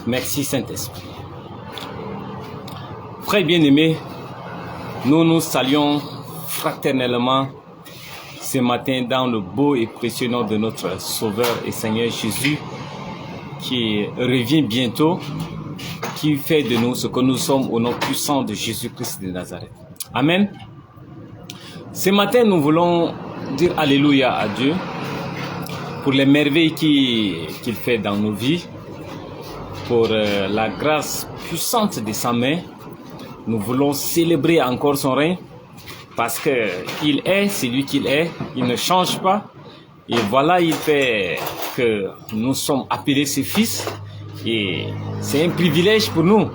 Merci Saint-Esprit. Frères bien-aimés, nous nous saluons fraternellement ce matin dans le beau et précieux nom de notre Sauveur et Seigneur Jésus qui revient bientôt, qui fait de nous ce que nous sommes au nom puissant de Jésus-Christ de Nazareth. Amen. Ce matin, nous voulons dire Alléluia à Dieu pour les merveilles qu'il fait dans nos vies, pour la grâce puissante de sa main. Nous voulons célébrer encore son règne parce qu'il est celui qu'il est, il ne change pas. Et voilà, il fait que nous sommes appelés ses fils et c'est un privilège pour nous.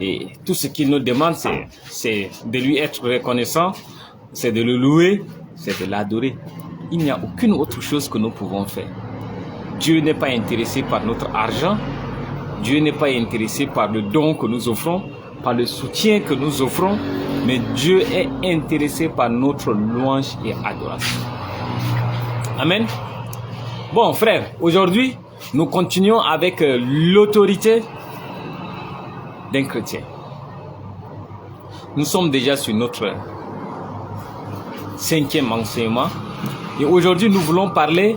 Et tout ce qu'il nous demande, c'est de lui être reconnaissant, c'est de le louer, c'est de l'adorer. Il n'y a aucune autre chose que nous pouvons faire. Dieu n'est pas intéressé par notre argent, Dieu n'est pas intéressé par le don que nous offrons, par le soutien que nous offrons, mais Dieu est intéressé par notre louange et adoration. Amen. Bon, frères, aujourd'hui, nous continuons avec l'autorité d'un chrétien. Nous sommes déjà sur notre 5e enseignement et aujourd'hui, nous voulons parler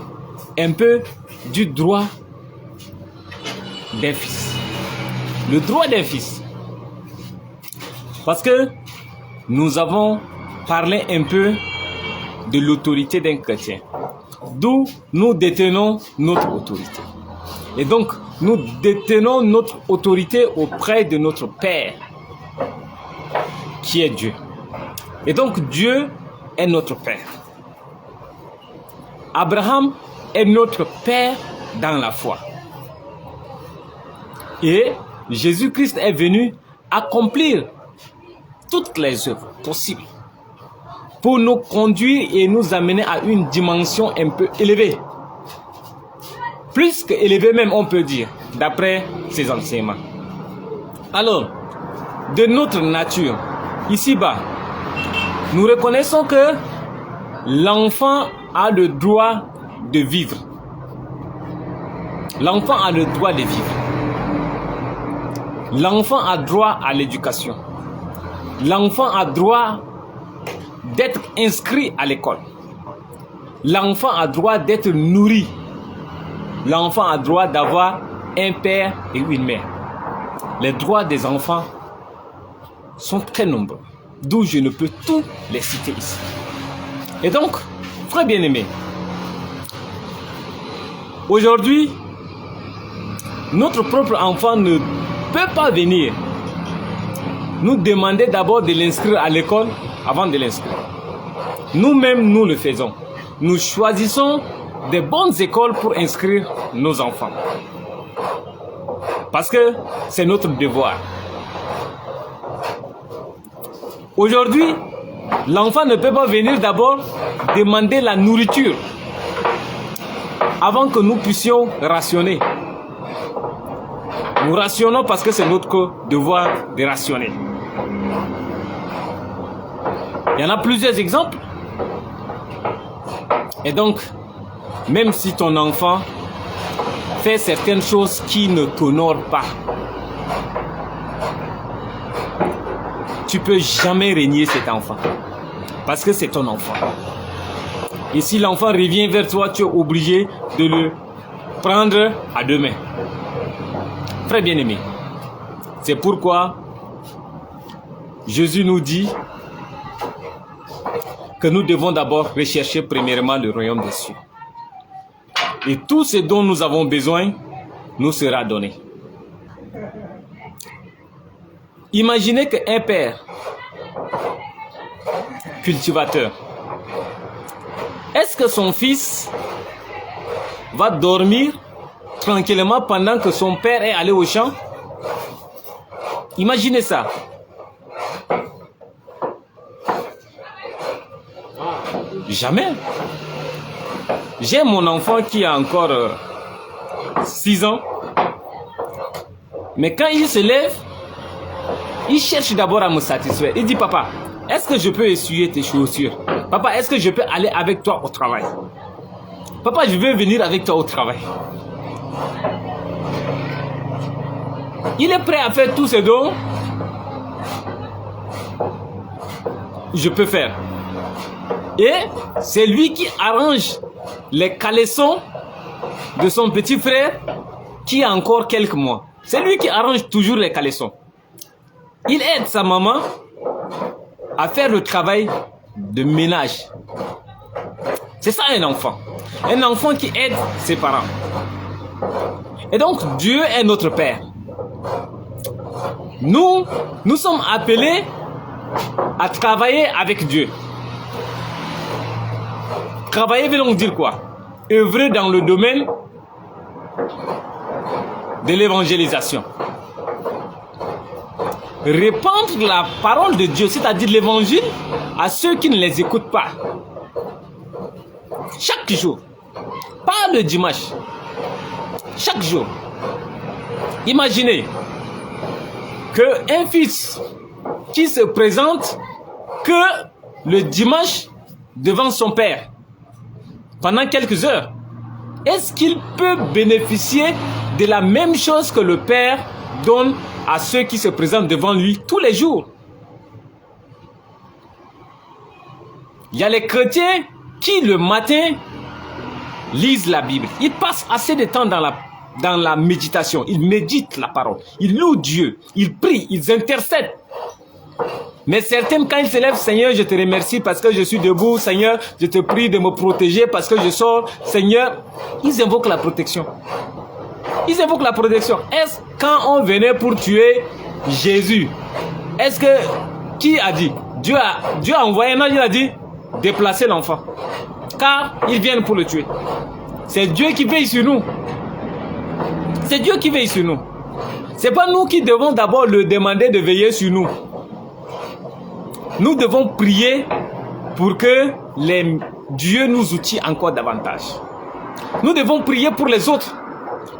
un peu du droit d'un fils. Le droit d'un fils. Parce que nous avons parlé un peu de l'autorité d'un chrétien, d'où nous détenons notre autorité. Et donc, nous détenons notre autorité auprès de notre Père, qui est Dieu. Et donc, Dieu est notre Père. Abraham est notre Père dans la foi. Et Jésus-Christ est venu accomplir toutes les œuvres possibles pour nous conduire et nous amener à une dimension un peu élevée. Plus qu'élevée même, on peut dire, d'après ses enseignements. Alors, de notre nature, ici-bas, nous reconnaissons que l'enfant a le droit de vivre. L'enfant a le droit de vivre. L'enfant a droit à l'éducation. L'enfant a droit d'être inscrit à l'école. L'enfant a droit d'être nourri. L'enfant a droit d'avoir un père et une mère. Les droits des enfants sont très nombreux, d'où je ne peux tous les citer ici. Et donc, frères bien-aimés, aujourd'hui, notre propre enfant ne peut pas venir nous demander d'abord de l'inscrire à l'école avant de l'inscrire. Nous-mêmes, nous le faisons. Nous choisissons des bonnes écoles pour inscrire nos enfants. Parce que c'est notre devoir. Aujourd'hui, l'enfant ne peut pas venir d'abord demander la nourriture avant que nous puissions rationner. Nous rationnons parce que c'est notre devoir de rationner. Il y en a plusieurs exemples. Et donc, même si ton enfant fait certaines choses qui ne t'honorent pas, tu ne peux jamais régner cet enfant. Parce que c'est ton enfant. Et si l'enfant revient vers toi, tu es obligé de le prendre à deux mains. Très bien aimé. C'est pourquoi Jésus nous dit que nous devons d'abord rechercher premièrement le royaume des cieux. Et tout ce dont nous avons besoin nous sera donné. Imaginez qu'un père cultivateur, est-ce que son fils va dormir tranquillement pendant que son père est allé au champ? Imaginez ça. Jamais. J'ai mon enfant qui a encore 6 ans. Mais quand il se lève, il cherche d'abord à me satisfaire. Il dit, papa, est-ce que je peux essuyer tes chaussures? Papa, est-ce que je peux aller avec toi au travail? Papa, je veux venir avec toi au travail. Il est prêt à faire tout ce dont je peux faire. Et c'est lui qui arrange les caleçons de son petit frère qui a encore quelques mois. C'est lui qui arrange toujours les caleçons. Il aide sa maman à faire le travail de ménage. C'est ça un enfant. Un enfant qui aide ses parents. Et donc Dieu est notre Père. Nous sommes appelés à travailler avec Dieu. Travailler veut donc dire quoi? Œuvrer dans le domaine de l'évangélisation. Répandre la parole de Dieu, c'est-à-dire l'évangile, à ceux qui ne les écoutent pas. Chaque jour. Pas le dimanche. Chaque jour. Imaginez qu'un fils qui se présente que le dimanche devant son père pendant quelques heures, est-ce qu'il peut bénéficier de la même chose que le père donne à ceux qui se présentent devant lui tous les jours? Il y a les chrétiens qui le matin lisent la Bible. Ils passent assez de temps dans la méditation. Ils méditent la parole. Ils louent Dieu. Ils prient. Ils intercèdent. Mais certains, quand ils se lèvent, Seigneur, je te remercie parce que je suis debout. Seigneur, je te prie de me protéger parce que je sors. Seigneur, ils invoquent la protection. Ils invoquent la protection. Est-ce quand on venait pour tuer Jésus, est-ce que, qui a dit? Dieu a envoyé un ange, il a dit, déplacez l'enfant. Car ils viennent pour le tuer. C'est Dieu qui veille sur nous. C'est Dieu qui veille sur nous. C'est pas nous qui devons d'abord le demander de veiller sur nous. Nous devons prier pour que Dieu nous outille encore davantage. Nous devons prier pour les autres.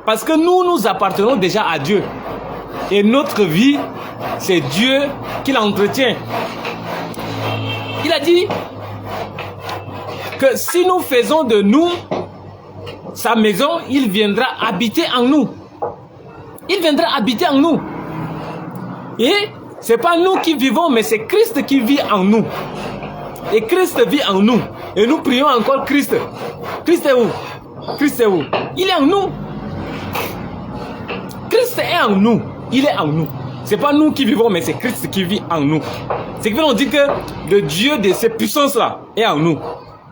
Parce que nous appartenons déjà à Dieu. Et notre vie, c'est Dieu qui l'entretient. Il a dit que si nous faisons de nous sa maison, il viendra habiter en nous. Il viendra habiter en nous. Et c'est pas nous qui vivons, mais c'est Christ qui vit en nous. Et Christ vit en nous. Et nous prions encore Christ. Christ est où? Christ est où? Il est en nous. Christ est en nous. Il est en nous. C'est pas nous qui vivons, mais c'est Christ qui vit en nous. C'est que l'on dit que le Dieu de ces puissances-là est en nous.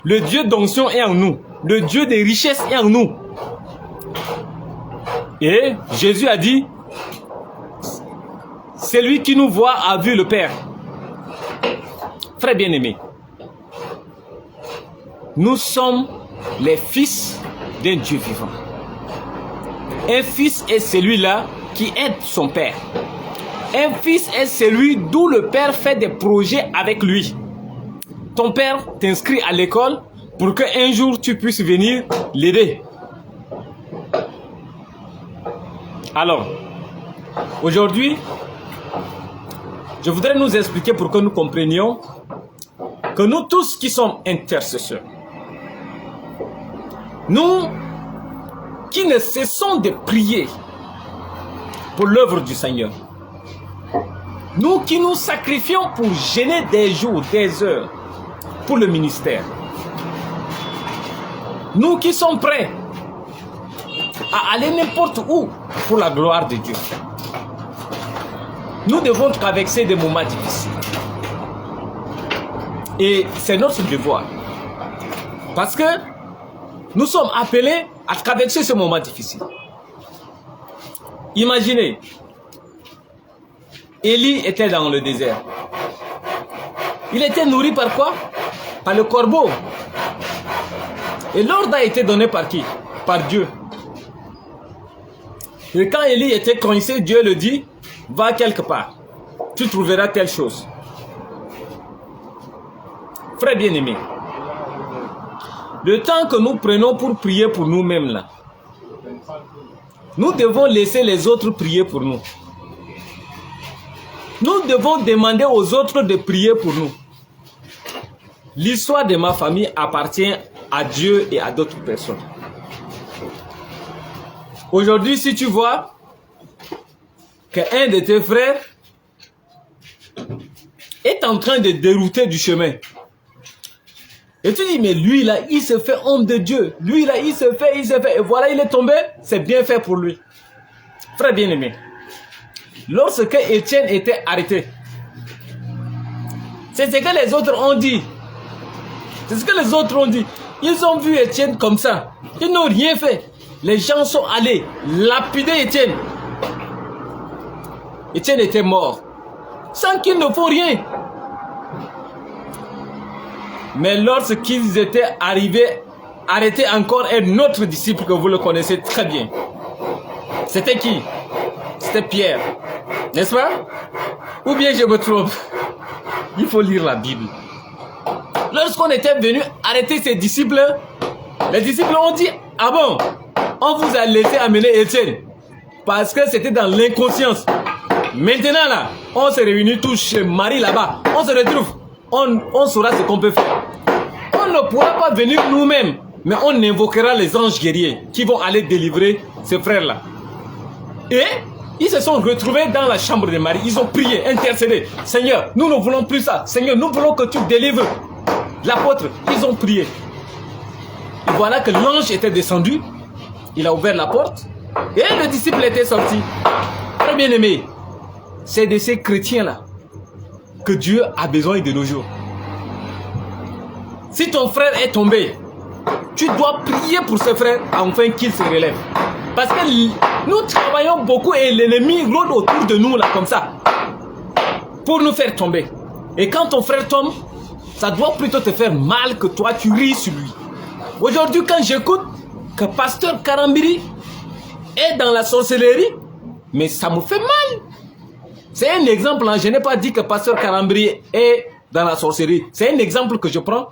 Le Dieu d'onction est en nous. Le Dieu des richesses est en nous. Et Jésus a dit, celui qui nous voit a vu le Père. Frère bien-aimé, nous sommes les fils d'un Dieu vivant. Un fils est celui-là qui aide son père. Un fils est celui d'où le père fait des projets avec lui. Ton père t'inscrit à l'école pour qu'un jour tu puisses venir l'aider. Alors, aujourd'hui, je voudrais nous expliquer pour que nous comprenions que nous tous qui sommes intercesseurs, nous qui ne cessons de prier pour l'œuvre du Seigneur, nous qui nous sacrifions pour gêner des jours, des heures pour le ministère, nous qui sommes prêts à aller n'importe où pour la gloire de Dieu, nous devons traverser des moments difficiles. Et c'est notre devoir. Parce que nous sommes appelés à traverser ce moment difficile. Imaginez, Élie était dans le désert. Il était nourri par quoi? Par le corbeau. Et l'ordre a été donné par qui? Par Dieu. Et quand Élie était coincé, Dieu le dit, va quelque part, tu trouveras telle chose. Frère bien-aimé, le temps que nous prenons pour prier pour nous-mêmes là, nous devons laisser les autres prier pour nous. Nous devons demander aux autres de prier pour nous. L'histoire de ma famille appartient à Dieu et à d'autres personnes. Aujourd'hui, si tu vois qu'un de tes frères est en train de dérouter du chemin. Et tu dis, mais lui là, il se fait homme de Dieu. Lui là, il se fait. Et voilà, il est tombé, c'est bien fait pour lui. Frère bien-aimé, lorsque Étienne était arrêté, c'est ce que les autres ont dit. C'est ce que les autres ont dit. Ils ont vu Étienne comme ça. Ils n'ont rien fait. Les gens sont allés lapider Étienne. Étienne était mort. Sans qu'ils ne font rien. Mais lorsqu'ils étaient arrivés, arrêter encore un autre disciple que vous le connaissez très bien. C'était qui? C'était Pierre. N'est-ce pas? Ou bien je me trompe? Il faut lire la Bible. Lorsqu'on était venu arrêter ses disciples, les disciples ont dit, ah bon, on vous a laissé amener Étienne. Parce que c'était dans l'inconscience. Maintenant là, on se réunit tous chez Marie là-bas. On se retrouve. On saura ce qu'on peut faire. On ne pourra pas venir nous-mêmes. Mais on invoquera les anges guerriers qui vont aller délivrer ces frères-là. Et ils se sont retrouvés dans la chambre de Marie. Ils ont prié, intercédé. Seigneur, nous ne voulons plus ça. Seigneur, nous voulons que tu délivres l'apôtre. Ils ont prié. Et voilà que l'ange était descendu. Il a ouvert la porte. Et le disciple était sorti. Très bien aimé. C'est de ces chrétiens-là que Dieu a besoin de nos jours. Si ton frère est tombé, tu dois prier pour ce frère afin qu'il se relève. Parce que nous travaillons beaucoup et l'ennemi rôde autour de nous là comme ça pour nous faire tomber. Et quand ton frère tombe, ça doit plutôt te faire mal que toi tu ris sur lui. Aujourd'hui quand j'écoute que pasteur Karambiri est dans la sorcellerie, mais ça me fait mal. C'est un exemple, hein. Je n'ai pas dit que pasteur Karambiri est dans la sorcellerie. C'est un exemple que je prends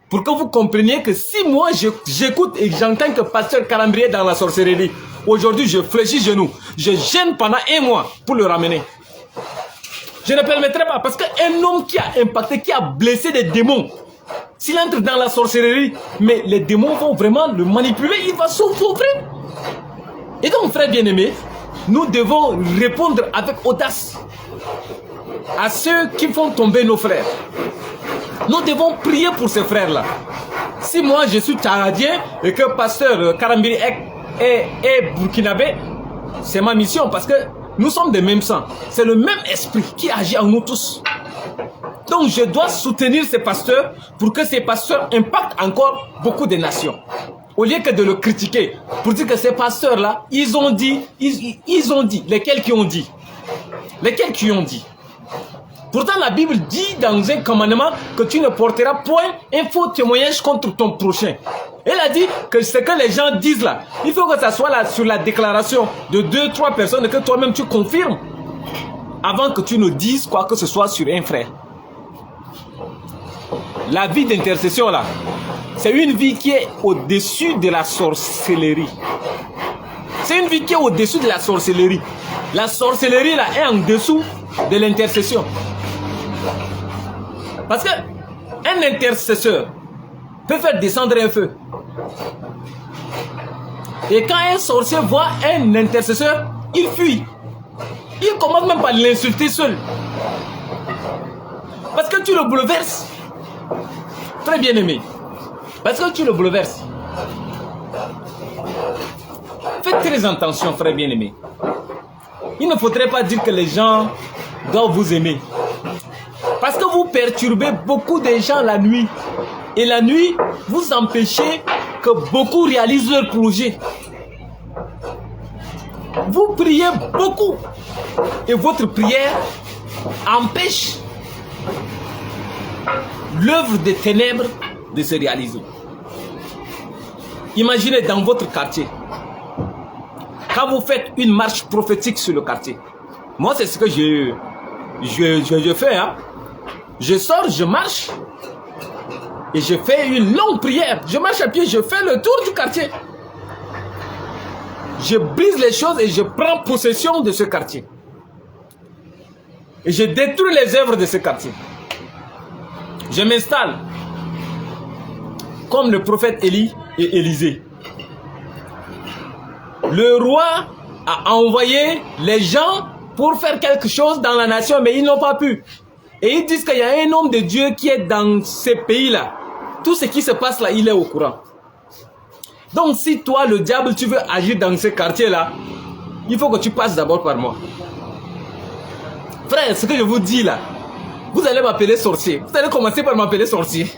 pour que vous compreniez que si moi j'écoute et j'entends que pasteur Karambiri est dans la sorcellerie, aujourd'hui je fléchis genoux, je gêne pendant un mois pour le ramener. Je ne permettrai pas parce qu'un homme qui a impacté, qui a blessé des démons, s'il entre dans la sorcellerie, mais les démons vont vraiment le manipuler, il va s'enfuir. Et donc frère bien-aimé, nous devons répondre avec audace à ceux qui font tomber nos frères. Nous devons prier pour ces frères-là. Si moi je suis tchadien et que pasteur Karambiri est burkinabé, c'est ma mission parce que nous sommes des mêmes sangs. C'est le même esprit qui agit en nous tous. Donc je dois soutenir ces pasteurs pour que ces pasteurs impactent encore beaucoup de nations. Au lieu que de le critiquer, pour dire que ces pasteurs-là, ils ont dit, lesquels qui ont dit? Lesquels qui ont dit? Pourtant, la Bible dit dans un commandement que tu ne porteras point un faux témoignage contre ton prochain. Elle a dit que ce que les gens disent là, il faut que ça soit là sur la déclaration de 2-3 personnes et que toi-même tu confirmes avant que tu ne dises quoi que ce soit sur un frère. La vie d'intercession là, c'est une vie qui est au-dessus de la sorcellerie. C'est une vie qui est au-dessus de la sorcellerie. La sorcellerie là est en dessous de l'intercession. Parce que un intercesseur peut faire descendre un feu. Et quand un sorcier voit un intercesseur, il fuit. Il commence même par l'insulter seul. Parce que tu le bouleverses. Très bien aimé. Parce que tu le bouleverses. Faites très attention, frère bien-aimé. Il ne faudrait pas dire que les gens doivent vous aimer. Parce que vous perturbez beaucoup de gens la nuit. Et la nuit, vous empêchez que beaucoup réalisent leur projet. Vous priez beaucoup. Et votre prière empêche l'œuvre des ténèbres de se réaliser. Imaginez dans votre quartier, quand vous faites une marche prophétique sur le quartier. Moi, c'est ce que je fais. Hein. Je sors, je marche et je fais une longue prière. Je marche à pied, je fais le tour du quartier. Je brise les choses et je prends possession de ce quartier. Et je détruis les œuvres de ce quartier. Je m'installe comme le prophète Élie et Élisée. Le roi a envoyé les gens pour faire quelque chose dans la nation, mais ils n'ont pas pu. Et ils disent qu'il y a un homme de Dieu qui est dans ces pays-là. Tout ce qui se passe là, il est au courant. Donc si toi, le diable, tu veux agir dans ce quartier-là, il faut que tu passes d'abord par moi. Frère, ce que je vous dis là, vous allez m'appeler sorcier. Vous allez commencer par m'appeler sorcier.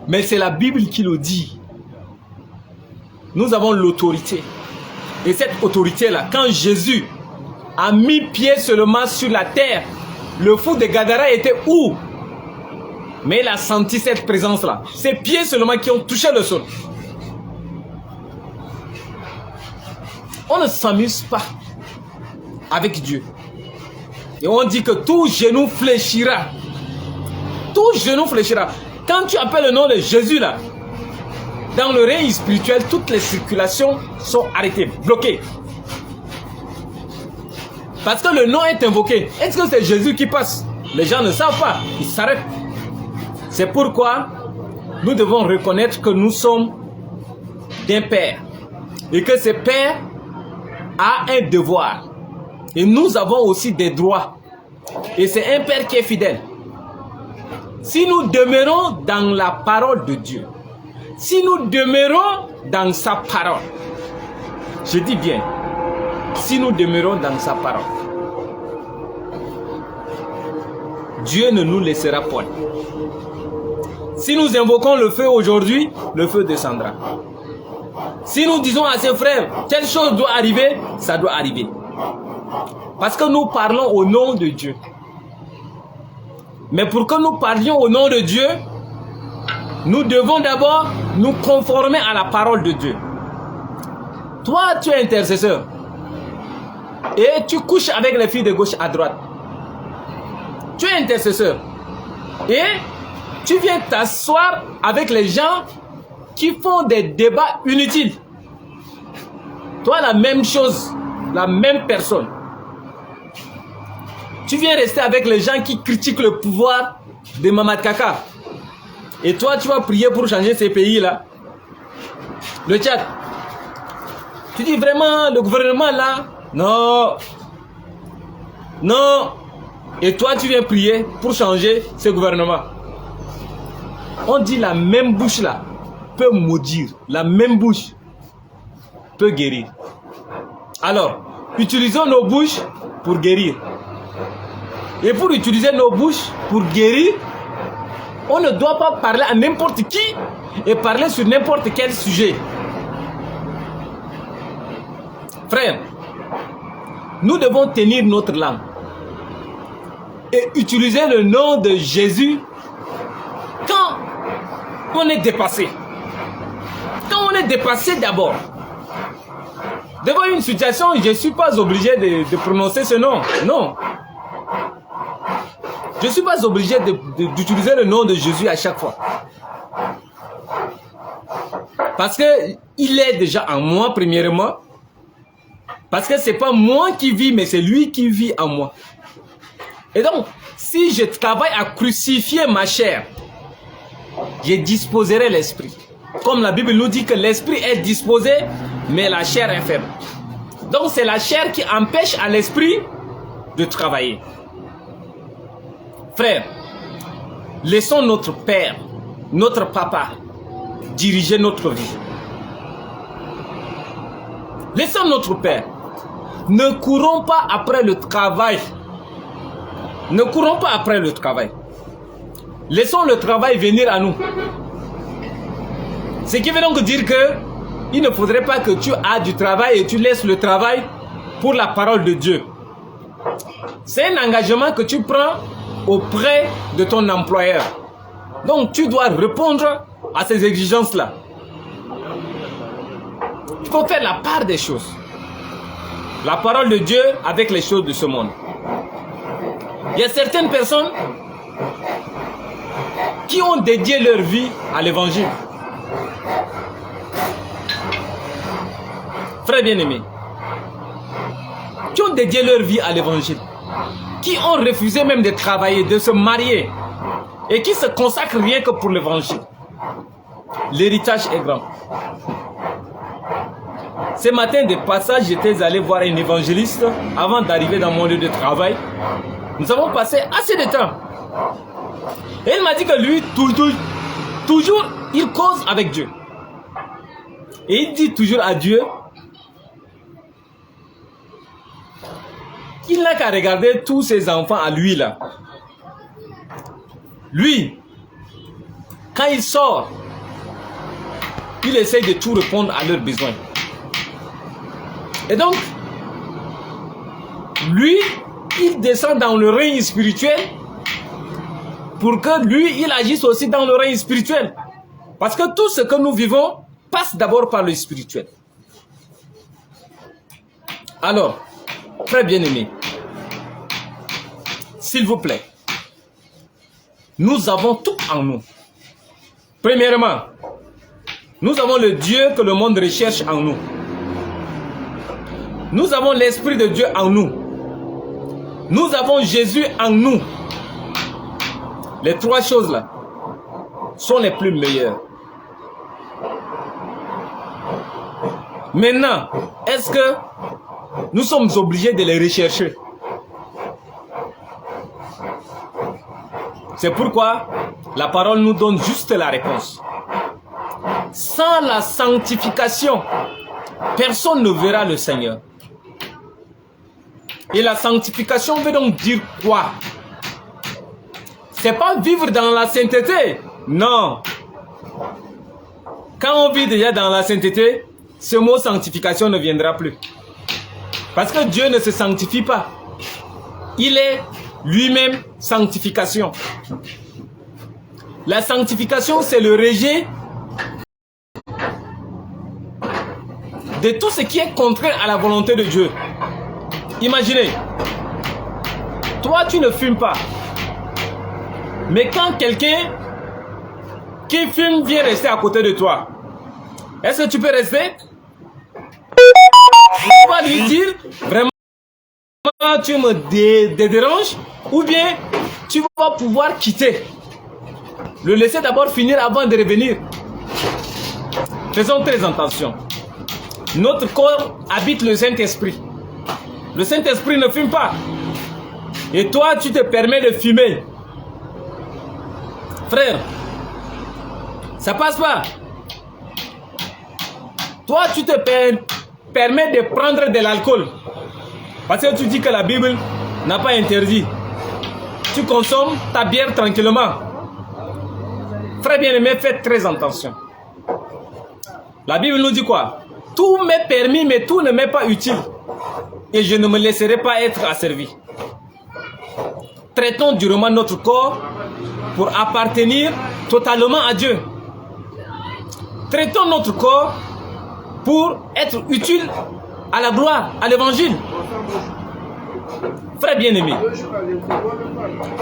Mais c'est la Bible qui le dit. Nous avons l'autorité. Et cette autorité-là, quand Jésus a mis pied seulement sur la terre, le fou de Gadara était où? Mais il a senti cette présence-là. Ses pieds seulement qui ont touché le sol. On ne s'amuse pas avec Dieu. Et on dit que tout genou fléchira. Tout genou fléchira. Quand tu appelles le nom de Jésus là, dans le règne spirituel, toutes les circulations sont arrêtées, bloquées. Parce que le nom est invoqué. Est-ce que c'est Jésus qui passe? Les gens ne savent pas. Ils s'arrêtent. C'est pourquoi nous devons reconnaître que nous sommes d'un Père. Et que ce Père a un devoir. Et nous avons aussi des droits. Et c'est un Père qui est fidèle. Si nous demeurons dans la parole de Dieu, si nous demeurons dans sa parole, je dis bien, si nous demeurons dans sa parole, Dieu ne nous laissera point. Si nous invoquons le feu aujourd'hui, le feu descendra. Si nous disons à ses frères, telle chose doit arriver, ça doit arriver. Parce que nous parlons au nom de Dieu. Mais pour que nous parlions au nom de Dieu, nous devons d'abord nous conformer à la parole de Dieu. Toi, tu es intercesseur. Et tu couches avec les filles de gauche à droite. Tu es intercesseur. Et tu viens t'asseoir avec les gens qui font des débats inutiles. Toi, la même chose, la même personne. Tu viens rester avec les gens qui critiquent le pouvoir de Mamad Kaka. Et toi, tu vas prier pour changer ces pays-là. Le Tchad. Tu dis vraiment, le gouvernement là, non. Non. Et toi, tu viens prier pour changer ce gouvernement. On dit la même bouche là peut maudire. La même bouche peut guérir. Alors, utilisons nos bouches pour guérir. Et pour utiliser nos bouches pour guérir, on ne doit pas parler à n'importe qui et parler sur n'importe quel sujet. Frère, nous devons tenir notre langue et utiliser le nom de Jésus quand on est dépassé. Quand on est dépassé d'abord. Devant une situation, je ne suis pas obligé de prononcer ce nom. Non. Je ne suis pas obligé d'utiliser le nom de Jésus à chaque fois. Parce qu'il est déjà en moi, premièrement. Parce que ce n'est pas moi qui vis, mais c'est lui qui vit en moi. Et donc, si je travaille à crucifier ma chair, je disposerai l'esprit. Comme la Bible nous dit que l'esprit est disposé, mais la chair est faible. Donc, c'est la chair qui empêche à l'esprit de travailler. Frère, laissons notre Père, notre Papa, diriger notre vie. Laissons notre Père. Ne courons pas après le travail. Ne courons pas après le travail. Laissons le travail venir à nous. Ce qui veut donc dire que il ne faudrait pas que tu aies du travail et tu laisses le travail pour la parole de Dieu. C'est un engagement que tu prends auprès de ton employeur. Donc tu dois répondre à ces exigences-là. Il faut faire la part des choses. La parole de Dieu avec les choses de ce monde. Il y a certaines personnes qui ont dédié leur vie à l'évangile. Frères bien-aimés, qui ont dédié leur vie à l'évangile, qui ont refusé même de travailler, de se marier, et qui se consacrent rien que pour l'évangile. L'héritage est grand. Ce matin, de passage, j'étais allé voir un évangéliste avant d'arriver dans mon lieu de travail. Nous avons passé assez de temps. Et il m'a dit que lui, toujours, il cause avec Dieu. Et il dit toujours à Dieu qu'il n'a qu'à regarder tous ses enfants à lui là. Lui, quand il sort, il essaye de tout répondre à leurs besoins. Et donc, lui, il descend dans le règne spirituel pour que lui, il agisse aussi dans le règne spirituel. Parce que tout ce que nous vivons passe d'abord par le spirituel. Alors, très bien aimé, s'il vous plaît, nous avons tout en nous. Premièrement, nous avons le Dieu que le monde recherche en nous. Nous avons l'Esprit de Dieu en nous. Nous avons Jésus en nous. Les trois choses-là sont les plus meilleures. Maintenant, est-ce que nous sommes obligés de les rechercher? C'est pourquoi la parole nous donne juste la réponse. Sans la sanctification, personne ne verra le Seigneur. Et la sanctification veut donc dire quoi? C'est pas vivre dans la sainteté. Non. Quand on vit déjà dans la sainteté, ce mot sanctification ne viendra plus. Parce que Dieu ne se sanctifie pas. Il est lui-même sanctification. La sanctification, c'est le rejet de tout ce qui est contraire à la volonté de Dieu. Imaginez, toi tu ne fumes pas, mais quand quelqu'un qui fume vient rester à côté de toi, est-ce que tu peux rester? Tu vas lui dire, vraiment tu me déranges, ou bien tu vas pouvoir quitter. Le laisser d'abord finir avant de revenir. Faisons très attention. Notre corps habite le Saint-Esprit. Le Saint-Esprit ne fume pas. Et toi, tu te permets de fumer. Frère, ça passe pas. Toi, tu te permets de prendre de l'alcool. Parce que tu dis que la Bible n'a pas interdit. Tu consommes ta bière tranquillement. Frère bien-aimé, faites très attention. La Bible nous dit quoi? Tout m'est permis, mais tout ne m'est pas utile. Et je ne me laisserai pas être asservi. Traitons durement notre corps pour appartenir totalement à Dieu. Traitons notre corps pour être utile à la gloire, à l'évangile. Frère bien-aimé,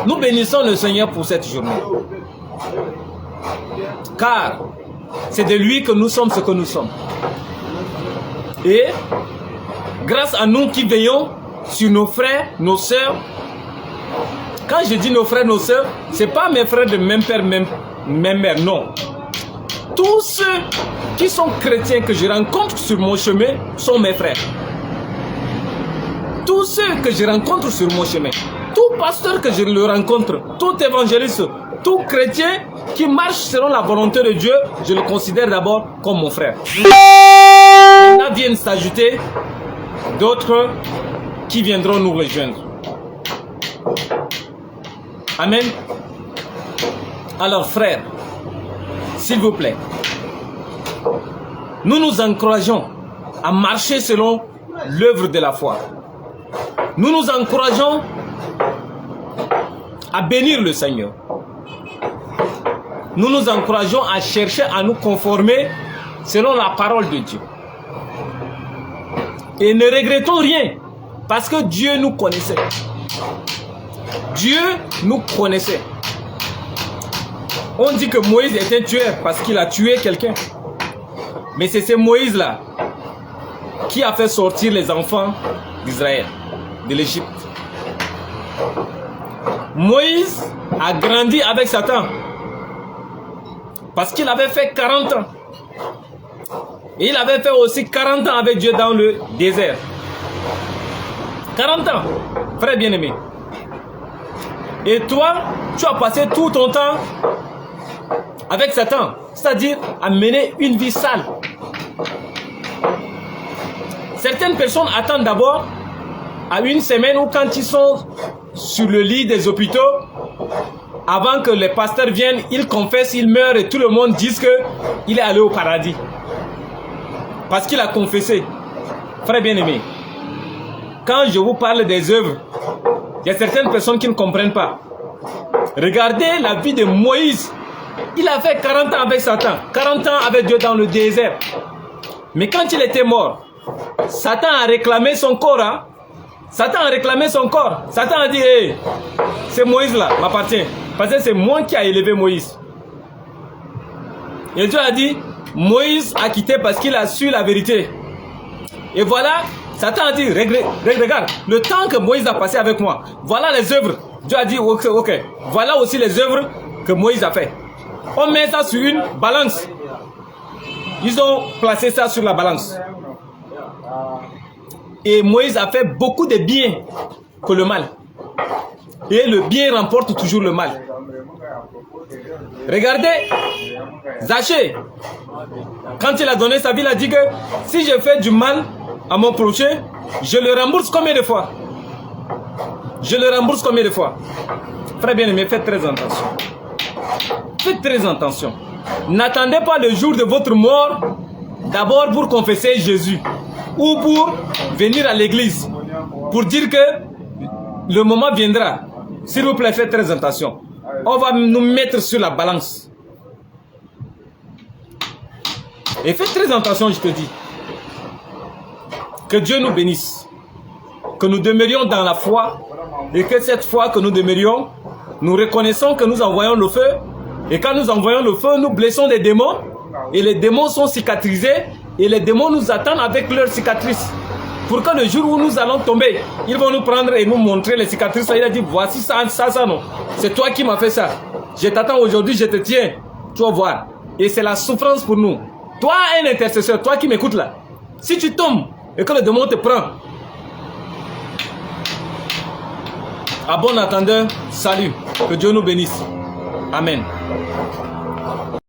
nous bénissons le Seigneur pour cette journée. Car c'est de lui que nous sommes ce que nous sommes. Et grâce à nous qui veillons sur nos frères, nos sœurs. Quand je dis nos frères, nos sœurs, ce n'est pas mes frères de même père, même mère, non. Tous ceux qui sont chrétiens que je rencontre sur mon chemin sont mes frères. Tous ceux que je rencontre sur mon chemin, tout pasteur que je le rencontre, tout évangéliste, tout chrétien qui marche selon la volonté de Dieu, je le considère d'abord comme mon frère. Maintenant viennent s'ajouter d'autres qui viendront nous rejoindre. Amen. Alors frères, s'il vous plaît, nous nous encourageons à marcher selon l'œuvre de la foi. Nous nous encourageons à bénir le Seigneur. Nous nous encourageons à chercher à nous conformer selon la parole de Dieu. Et ne regrettons rien, parce que Dieu nous connaissait. Dieu nous connaissait. On dit que Moïse était tueur parce qu'il a tué quelqu'un. Mais c'est ce Moïse-là qui a fait sortir les enfants d'Israël, de l'Égypte. Moïse a grandi avec Satan parce qu'il avait fait 40 ans. Et il avait fait aussi 40 ans avec Dieu dans le désert. 40 ans, frère bien-aimé. Et toi, tu as passé tout ton temps avec Satan, c'est-à-dire à mener une vie sale. Certaines personnes attendent d'abord à une semaine ou quand ils sont sur le lit des hôpitaux, avant que les pasteurs viennent, ils confessent, ils meurent et tout le monde dit qu'il est allé au paradis. Parce qu'il a confessé. Frère bien-aimé, quand je vous parle des œuvres, il y a certaines personnes qui ne comprennent pas. Regardez la vie de Moïse. Il a fait 40 ans avec Satan, 40 ans avec Dieu dans le désert. Mais quand il était mort, Satan a réclamé son corps. Hein? Satan a réclamé son corps. Satan a dit, hey, c'est Moïse là, m'appartient. Parce que c'est moi qui ai élevé Moïse. Et Dieu a dit, Moïse a quitté parce qu'il a su la vérité. Et voilà, Satan a dit, regarde, le temps que Moïse a passé avec moi, voilà les œuvres. Dieu a dit, ok, voilà aussi les œuvres que Moïse a fait. On met ça sur une balance. Ils ont placé ça sur la balance. Et Moïse a fait beaucoup de bien que le mal. Et le bien remporte toujours le mal. Regardez, Zachée, quand il a donné sa vie, il a dit que si je fais du mal à mon prochain, je le rembourse combien de fois? Je le rembourse combien de fois? Frère bien-aimé, faites très attention. Faites très attention. N'attendez pas le jour de votre mort d'abord pour confesser Jésus ou pour venir à l'église pour dire que le moment viendra. S'il vous plaît, faites très attention. On va nous mettre sur la balance. Et faites très attention, je te dis. Que Dieu nous bénisse. Que nous demeurions dans la foi. Et que cette foi que nous demeurions, nous reconnaissons que nous envoyons le feu. Et quand nous envoyons le feu, nous blessons des démons. Et les démons sont cicatrisés. Et les démons nous attendent avec leurs cicatrices. Pour que le jour où nous allons tomber, ils vont nous prendre et nous montrer les cicatrices. Il a dit, voici ça, non. C'est toi qui m'as fait ça. Je t'attends aujourd'hui, je te tiens. Tu vas voir. Et c'est la souffrance pour nous. Toi, un intercesseur, toi qui m'écoutes là. Si tu tombes et que le démon te prend, à bon entendeur, salut. Que Dieu nous bénisse. Amen.